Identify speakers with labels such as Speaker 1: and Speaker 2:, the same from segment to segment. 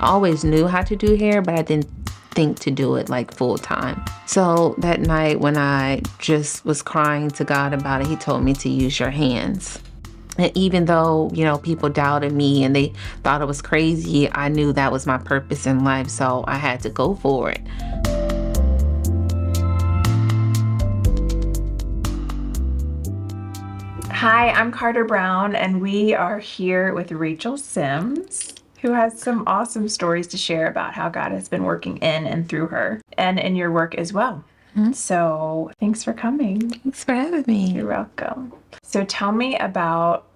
Speaker 1: I always knew how to do hair, but I didn't think to do it like full time. So that night when I just was crying to God about it, he told me to use your hands. And even though, people doubted me and they thought it was crazy, I knew that was my purpose in life, so I had to go for it.
Speaker 2: Hi, I'm Carter Brown, and we are here with Racheal Sims, who has some awesome stories to share about how God has been working in and through her, and in your work as well. So thanks for coming.
Speaker 1: Thanks for having me.
Speaker 2: You're welcome. So tell me about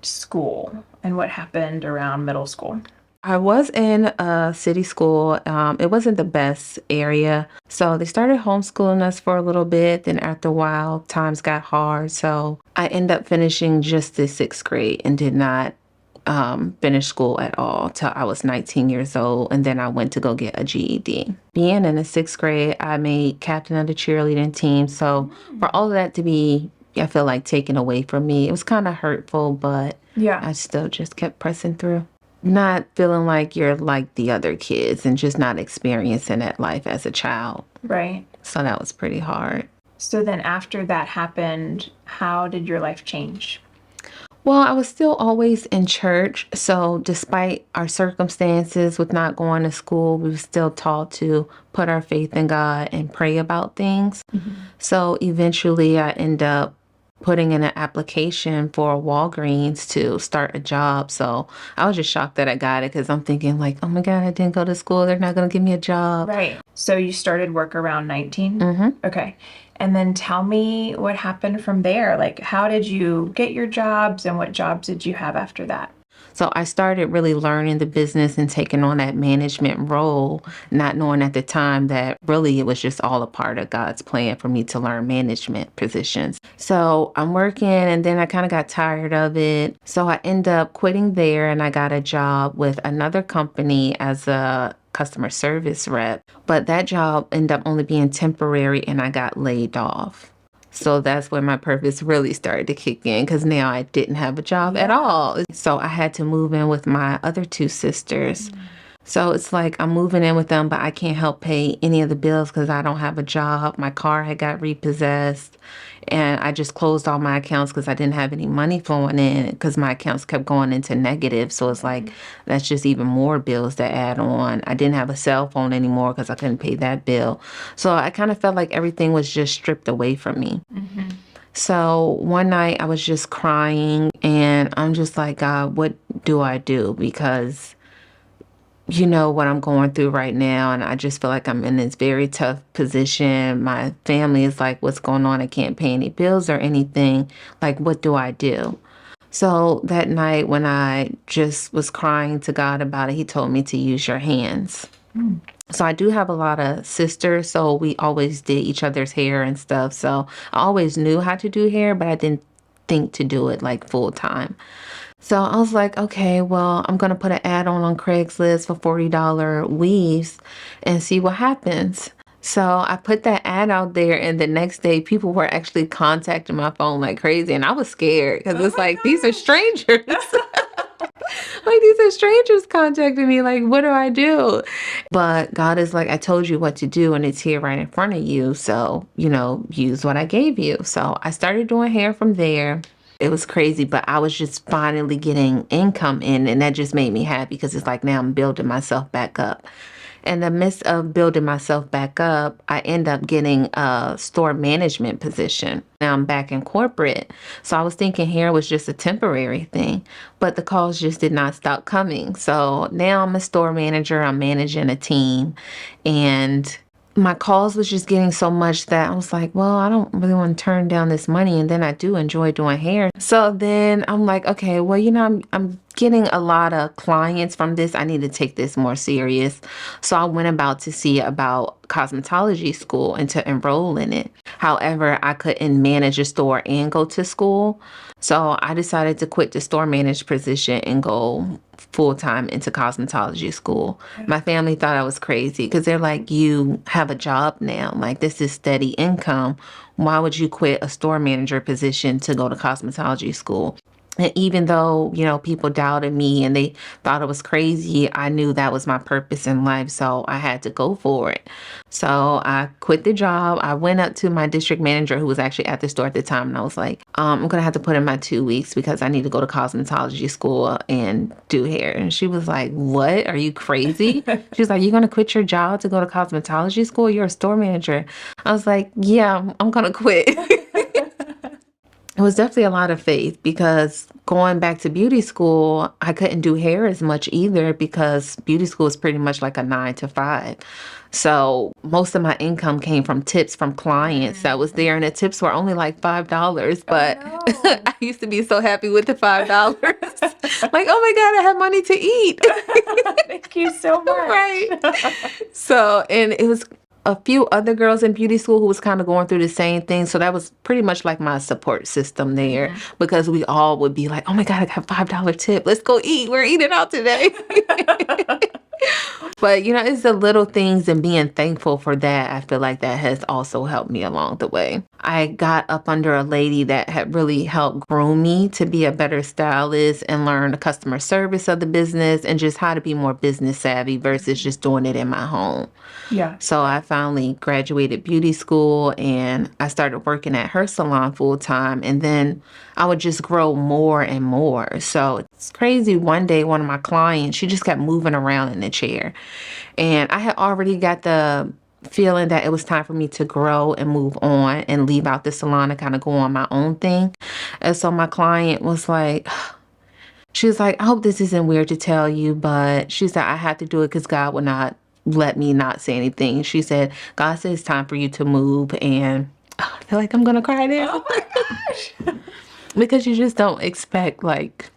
Speaker 2: school and what happened around middle school.
Speaker 1: I was in a city school. It wasn't the best area. So they started homeschooling us for a little bit. Then after a while, times got hard. So I ended up finishing just the 6th grade and did not finish school at all till I was 19 years old. And then I went to go get a GED. Being in the 6th grade, I made captain of the cheerleading team. So for all of that to be, I feel like, taken away from me, it was kind of hurtful, but I still just kept pressing through. Not feeling like you're like the other kids and just not experiencing that life as a child.
Speaker 2: Right.
Speaker 1: So that was pretty hard.
Speaker 2: So then after that happened, how did your life change?
Speaker 1: Well, I was still always in church. So despite our circumstances with not going to school, we were still taught to put our faith in God and pray about things. So eventually I end up putting in an application for Walgreens to start a job. So I was just shocked that I got it because I'm thinking like, oh my God, I didn't go to school. They're not going to give me a job.
Speaker 2: Right. So you started work around 19? Okay. And then tell me what happened from there. Like, how did you get your jobs and what jobs did you have after that?
Speaker 1: So I started really learning the business and taking on that management role, not knowing at the time that really it was just all a part of God's plan for me to learn management positions. So I'm working and then I kind of got tired of it. So I ended up quitting there and I got a job with another company as a customer service rep. But that job ended up only being temporary and I got laid off. So that's when my purpose really started to kick in because now I didn't have a job at all. So I had to move in with my other 2 sisters. So it's like I'm moving in with them, but I can't help pay any of the bills because I don't have a job. My car had got repossessed and I just closed all my accounts because I didn't have any money flowing in because my accounts kept going into negative. So it's like that's just even more bills to add on. I didn't have a cell phone anymore because I couldn't pay that bill. So I kind of felt like everything was just stripped away from me. So one night I was just crying and I'm just like, God, what do I do? Because you know what I'm going through right now. And I just feel like I'm in this very tough position. My family is like, what's going on? I can't pay any bills or anything. Like, what do I do? So that night when I just was crying to God about it, he told me to use your hands. So I do have a lot of sisters. So we always did each other's hair and stuff. So I always knew how to do hair, but I didn't think to do it like full time. So I was like, okay, well, I'm going to put an ad on Craigslist for $40 weaves and see what happens. So I put that ad out there and the next day people were actually contacting my phone like crazy. And I was scared because it's like, these are strangers. Like these are strangers contacting me. Like, what do I do? But God is like, I told you what to do and it's here right in front of you. So, use what I gave you. So I started doing hair from there. It was crazy, but I was just finally getting income in and that just made me happy because it's like now I'm building myself back up. In the midst of building myself back up, I end up getting a store management position. Now I'm back in corporate. So I was thinking hair was just a temporary thing, but the calls just did not stop coming. So now I'm a store manager. I'm managing a team and my calls was just getting so much that I was like, well, I don't really want to turn down this money. And then I do enjoy doing hair. So then I'm like, okay, well, I'm getting a lot of clients from this. I need to take this more serious. So I went about to see about cosmetology school and to enroll in it. However, I couldn't manage a store and go to school. So I decided to quit the store manager position and go full-time into cosmetology school. My family thought I was crazy because they're like, you have a job now. Like, this is steady income. Why would you quit a store manager position to go to cosmetology school? And even though, people doubted me and they thought it was crazy, I knew that was my purpose in life. So I had to go for it. So I quit the job. I went up to my district manager who was actually at the store at the time. And I was like, I'm going to have to put in my 2 weeks because I need to go to cosmetology school and do hair. And she was like, what? Are you crazy? She was like, you're going to quit your job to go to cosmetology school? You're a store manager. I was like, yeah, I'm going to quit. It was definitely a lot of faith because going back to beauty school, I couldn't do hair as much either because beauty school is pretty much like a 9 to 5. So most of my income came from tips from clients that was there, and the tips were only like $5. But
Speaker 2: no.
Speaker 1: I used to be so happy with the $5. Like, oh my God, I have money to eat.
Speaker 2: Thank you so much.
Speaker 1: Right. So, and it was a few other girls in beauty school who was kind of going through the same thing. So that was pretty much like my support system there because we all would be like, oh my God, I got $5 tip. Let's go eat. We're eating out today. But, it's the little things and being thankful for that. I feel like that has also helped me along the way. I got up under a lady that had really helped groom me to be a better stylist and learn the customer service of the business and just how to be more business savvy versus just doing it in my home.
Speaker 2: Yeah.
Speaker 1: So I finally graduated beauty school and I started working at her salon full time. And then I would just grow more and more. So it's crazy. One day, one of my clients, she just kept moving around in the chair. And I had already got the feeling that it was time for me to grow and move on and leave out the salon and kind of go on my own thing. And so my client was like, she was like, I hope this isn't weird to tell you, but she said, I had to do it because God would not let me not say anything. She said, God said it's time for you to move. And I feel like I'm going to cry now.
Speaker 2: Oh my gosh.
Speaker 1: Because you just don't expect like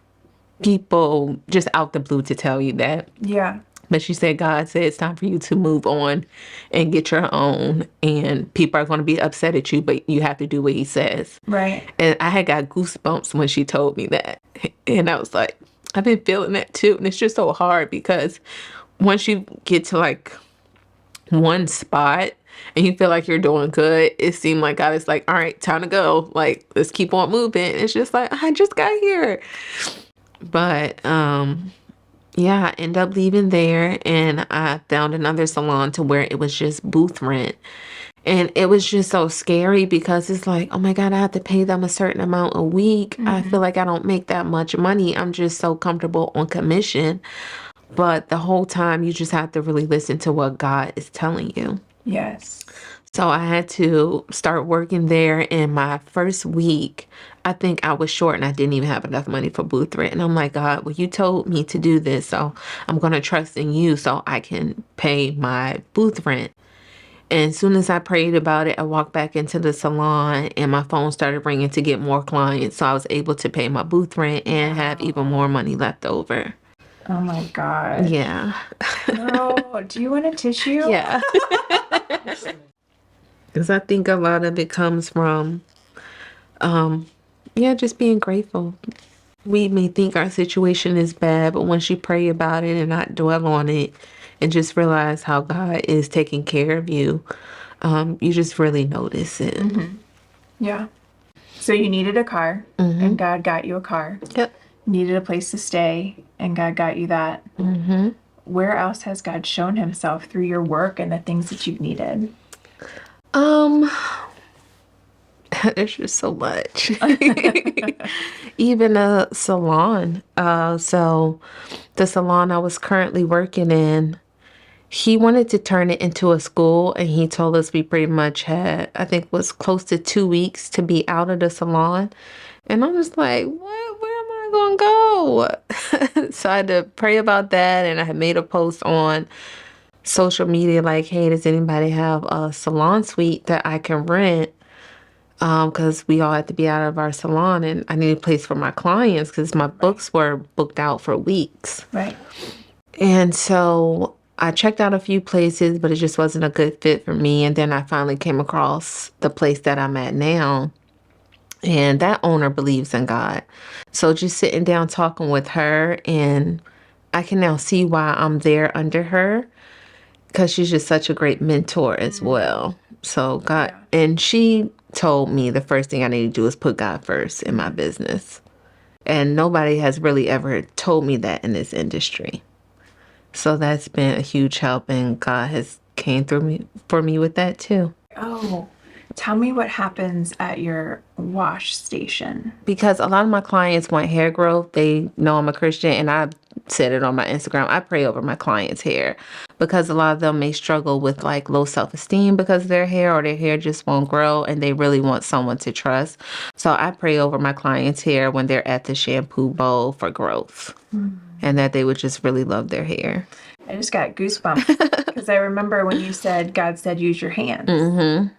Speaker 1: people just out the blue to tell you that.
Speaker 2: Yeah.
Speaker 1: But she said, God said it's time for you to move on and get your own. And people are going to be upset at you, but you have to do what he says.
Speaker 2: Right.
Speaker 1: And I had got goosebumps when she told me that. And I was like, I've been feeling that too. And it's just so hard because once you get to like one spot and you feel like you're doing good, it seemed like God is like, all right, time to go. Like, let's keep on moving. It's just like, I just got here. But, yeah, I ended up leaving there and I found another salon to where it was just booth rent. And it was just so scary because it's like, oh my God, I have to pay them a certain amount a week. I feel like I don't make that much money. I'm just so comfortable on commission. But the whole time you just have to really listen to what God is telling you.
Speaker 2: Yes.
Speaker 1: So I had to start working there. In my first week, I think I was short and I didn't even have enough money for booth rent. And I'm like, God, well, you told me to do this. So I'm going to trust in you so I can pay my booth rent. And as soon as I prayed about it, I walked back into the salon and my phone started ringing to get more clients. So I was able to pay my booth rent and have even more money left over.
Speaker 2: Oh my God.
Speaker 1: Yeah.
Speaker 2: No. Do you want a tissue?
Speaker 1: Yeah. Because I think a lot of it comes from, just being grateful. We may think our situation is bad, but once you pray about it and not dwell on it and just realize how God is taking care of you, you just really notice it.
Speaker 2: Yeah. So you needed a car and God got you a car.
Speaker 1: Yep.
Speaker 2: Needed a place to stay and God got you that. Where else has God shown himself through your work and the things that you've needed?
Speaker 1: There's just so much. Even a salon. So the salon I was currently working in, he wanted to turn it into a school, and he told us we pretty much had, I think, was close to 2 weeks to be out of the salon. And I was like, what? Where am I going to go? So I had to pray about that, and I had made a post on social media like, hey, does anybody have a salon suite that I can rent? Because we all had to be out of our salon and I needed a place for my clients because my books were booked out for weeks.
Speaker 2: Right.
Speaker 1: And so I checked out a few places, but it just wasn't a good fit for me. And then I finally came across the place that I'm at now. And that owner believes in God. So just sitting down talking with her, and I can now see why I'm there under her because she's just such a great mentor as well. So God, and she told me the first thing I need to do is put God first in my business. And nobody has really ever told me that in this industry. So that's been a huge help, and God has came through me for me with that too.
Speaker 2: Oh, tell me what happens at your wash station.
Speaker 1: Because a lot of my clients want hair growth. They know I'm a Christian, and I said it on my Instagram. I pray over my clients' hair because a lot of them may struggle with like low self-esteem because of their hair, or their hair just won't grow and they really want someone to trust. So I pray over my clients' hair when they're at the shampoo bowl for growth, and that they would just really love their hair.
Speaker 2: I just got goosebumps because I remember when you said God said use your hands.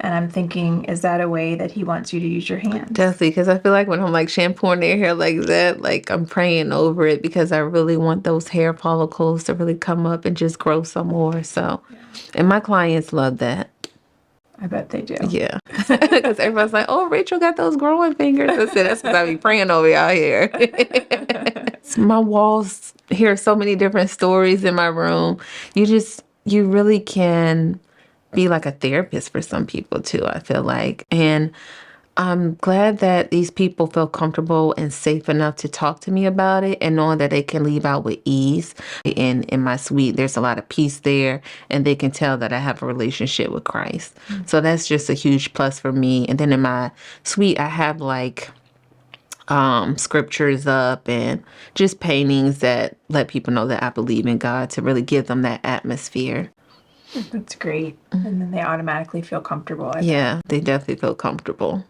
Speaker 2: And I'm thinking, is that a way that he wants you to use your hands?
Speaker 1: Definitely, because I feel like when I'm like shampooing their hair like that, like I'm praying over it because I really want those hair follicles to really come up and just grow some more. So, and my clients love that.
Speaker 2: I bet they do.
Speaker 1: Yeah. Because everybody's like, oh, Racheal got those growing fingers. I said, that's because I be praying over y'all here. My walls hear so many different stories in my room. You really can be like a therapist for some people too, I feel like. And I'm glad that these people feel comfortable and safe enough to talk to me about it, and knowing that they can leave out with ease. In my suite, there's a lot of peace there, and they can tell that I have a relationship with Christ. So that's just a huge plus for me. And then in my suite, I have like scriptures up and just paintings that let people know that I believe in God, to really give them that atmosphere.
Speaker 2: That's great. And then they automatically feel comfortable. I bet.
Speaker 1: Yeah, they definitely feel comfortable.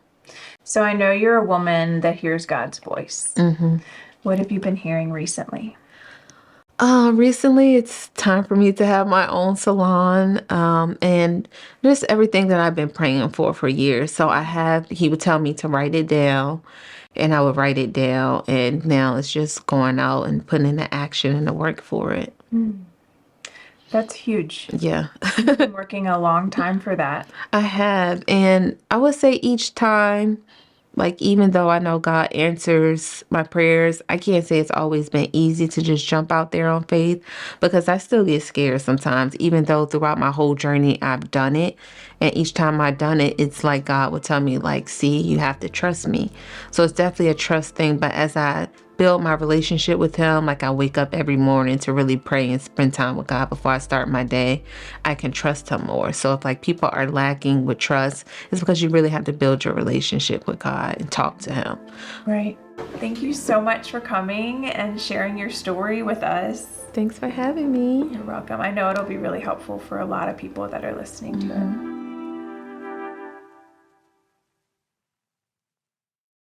Speaker 2: So I know you're a woman that hears God's voice. What have you been hearing recently?
Speaker 1: Recently, it's time for me to have my own salon, and just everything that I've been praying for years. So he would tell me to write it down, and I would write it down, and now it's just going out and putting in the action and the work for it.
Speaker 2: That's huge.
Speaker 1: Yeah.
Speaker 2: You've been working a long time for that.
Speaker 1: I have, and I would say each time, like, even though I know God answers my prayers, I can't say it's always been easy to just jump out there on faith, because I still get scared sometimes, even though throughout my whole journey I've done it. And each time I've done it, it's like God would tell me, like, see, you have to trust me. So it's definitely a trust thing. But as I build my relationship with him, like I wake up every morning to really pray and spend time with God before I start my day, I can trust him more. So if like people are lacking with trust, it's because you really have to build your relationship with God and talk to him.
Speaker 2: Right. Thank you so much for coming and sharing your story with us.
Speaker 1: Thanks for having me.
Speaker 2: You're welcome. I know it'll be really helpful for a lot of people that are listening to it.